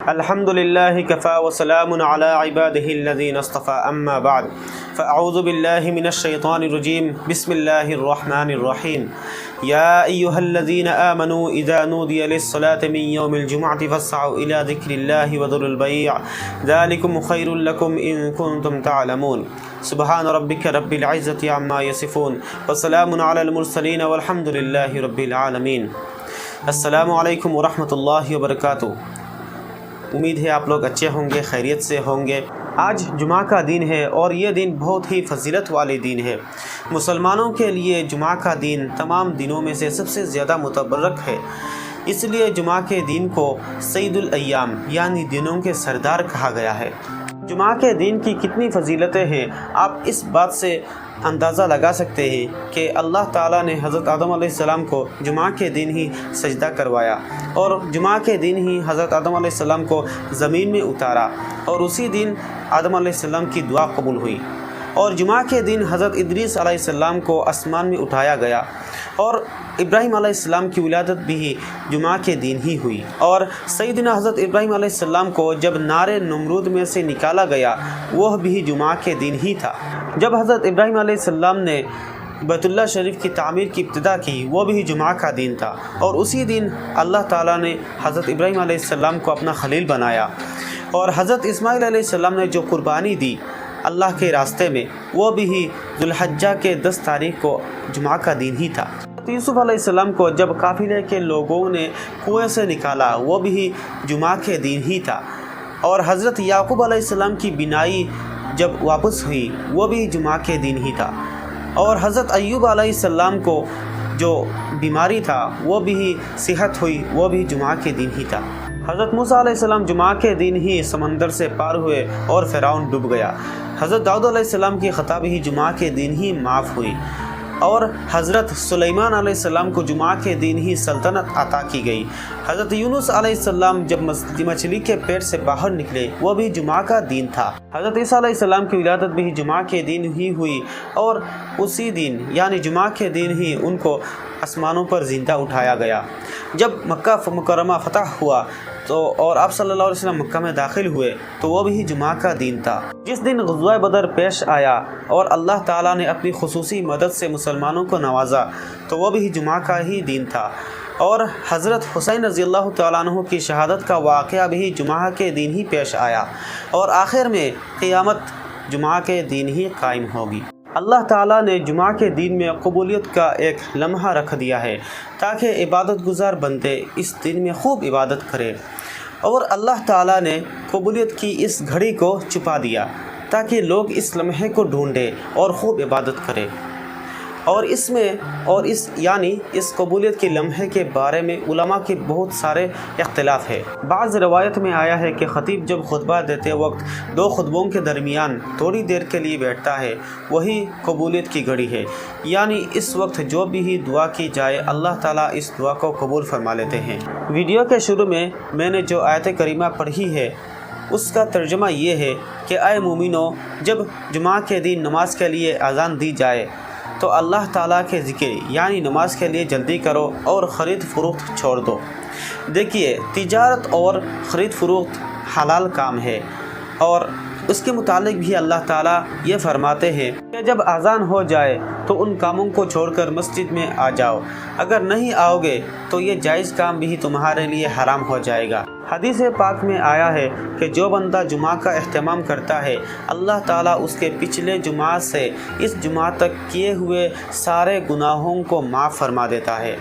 الحمد لله كفى وسلام على عباده الذين اصطفى اما بعد فاعوذ بالله من الشيطان الرجيم بسم الله الرحمن الرحيم يا ايها الذين امنوا اذا نودي للصلاة من يوم الجمعة فاسعوا الى ذكر الله وذروا البيع ذلكم خير لكم ان كنتم تعلمون سبحان ربك رب العزة عما يصفون وسلام على المرسلين والحمد لله رب العالمين۔ السلام علیکم ورحمۃ اللہ وبرکاتہ۔ امید ہے آپ لوگ اچھے ہوں گے، خیریت سے ہوں گے۔ آج جمعہ کا دن ہے اور یہ دن بہت ہی فضیلت والے دن ہے۔ مسلمانوں کے لیے جمعہ کا دن تمام دنوں میں سے سب سے زیادہ متبرک ہے، اس لیے جمعہ کے دن کو سید الایام یعنی دنوں کے سردار کہا گیا ہے۔ جمعہ کے دن کی کتنی فضیلتیں ہیں آپ اس بات سے اندازہ لگا سکتے ہیں کہ اللہ تعالیٰ نے حضرت آدم علیہ السلام کو جمعہ کے دن ہی سجدہ کروایا اور جمعہ کے دن ہی حضرت آدم علیہ السلام کو زمین میں اتارا اور اسی دن آدم علیہ السلام کی دعا قبول ہوئی، اور جمعہ کے دن حضرت ادریس علیہ السلام کو آسمان میں اٹھایا گیا، اور ابراہیم علیہ السلام کی ولادت بھی جمعہ کے دن ہی ہوئی، اور سیدنا حضرت ابراہیم علیہ السلام کو جب نار نمرود میں سے نکالا گیا وہ بھی جمعہ کے دن ہی تھا۔ جب حضرت ابراہیم علیہ السلام نے بیت اللہ شریف کی تعمیر کی ابتدا کی وہ بھی جمعہ کا دن تھا، اور اسی دن اللہ تعالیٰ نے حضرت ابراہیم علیہ السلام کو اپنا خلیل بنایا، اور حضرت اسماعیل علیہ السلام نے جو قربانی دی اللہ کے راستے میں وہ بھی ذو الحجہ کے 10 تاریخ کو جمعہ کا دن ہی تھا۔ یوسف علیہ السلام کو جب قافلے کے لوگوں نے کنویں سے نکالا وہ بھی جمعہ کے دن ہی تھا، اور حضرت یعقوب علیہ السلام کی بینائی جب واپس ہوئی وہ بھی جمعہ کے دن ہی تھا، اور حضرت ایوب علیہ السلام کو جو بیماری تھا وہ بھی صحت ہوئی وہ بھی جمعہ کے دن ہی تھا۔ حضرت موسیٰ علیہ السلام جمعہ کے دن ہی سمندر سے پار ہوئے اور فرعون ڈوب گیا۔ حضرت داؤد علیہ السلام کی خطا بھی جمعہ کے دن ہی معاف ہوئی، اور حضرت سلیمان علیہ السلام کو جمعہ کے دن ہی سلطنت عطا کی گئی۔ حضرت یونس علیہ السلام جب مچھلی کے پیٹ سے باہر نکلے وہ بھی جمعہ کا دن تھا۔ حضرت عیسیٰ علیہ السلام کی ولادت بھی جمعہ کے دن ہی ہوئی، اور اسی دن یعنی جمعہ کے دن ہی ان کو آسمانوں پر زندہ اٹھایا گیا۔ جب مکہ مکرمہ فتح ہوا اور آپ صلی اللہ علیہ وسلم مکہ میں داخل ہوئے تو وہ بھی جمعہ کا دن تھا۔ جس دن غزوہ بدر پیش آیا اور اللہ تعالیٰ نے اپنی خصوصی مدد سے مسلمانوں کو نوازا تو وہ بھی جمعہ کا ہی دن تھا، اور حضرت حسین رضی اللہ تعالیٰ عنہ کی شہادت کا واقعہ بھی جمعہ کے دن ہی پیش آیا، اور آخر میں قیامت جمعہ کے دن ہی قائم ہوگی۔ اللہ تعالیٰ نے جمعہ کے دن میں قبولیت کا ایک لمحہ رکھ دیا ہے تاکہ عبادت گزار بندے اس دن میں خوب عبادت کریں، اور اللہ تعالیٰ نے قبولیت کی اس گھڑی کو چھپا دیا تاکہ لوگ اس لمحے کو ڈھونڈیں اور خوب عبادت کریں، اور اس قبولیت کے لمحے کے بارے میں علماء کے بہت سارے اختلاف ہے۔ بعض روایت میں آیا ہے کہ خطیب جب خطبہ دیتے وقت 2 خطبوں کے درمیان تھوڑی دیر کے لیے بیٹھتا ہے وہی قبولیت کی گھڑی ہے، یعنی اس وقت جو بھی دعا کی جائے اللہ تعالیٰ اس دعا کو قبول فرما لیتے ہیں۔ ویڈیو کے شروع میں نے جو آیت کریمہ پڑھی ہے اس کا ترجمہ یہ ہے کہ اے مومنو، جب جمعہ کے دن نماز کے لیے اذان دی جائے تو اللہ تعالیٰ کے ذکر یعنی نماز کے لیے جلدی کرو اور خرید فروخت چھوڑ دو۔ دیکھیے، تجارت اور خرید فروخت حلال کام ہے، اور اس کے متعلق بھی اللہ تعالیٰ یہ فرماتے ہیں کہ جب اذان ہو جائے تو ان کاموں کو چھوڑ کر مسجد میں آ جاؤ، اگر نہیں آؤ گے تو یہ جائز کام بھی تمہارے لیے حرام ہو جائے گا۔ حدیث پاک میں آیا ہے کہ جو بندہ جمعہ کا اہتمام کرتا ہے اللہ تعالیٰ اس کے پچھلے جمعہ سے اس جمعہ تک کیے ہوئے سارے گناہوں کو معاف فرما دیتا ہے۔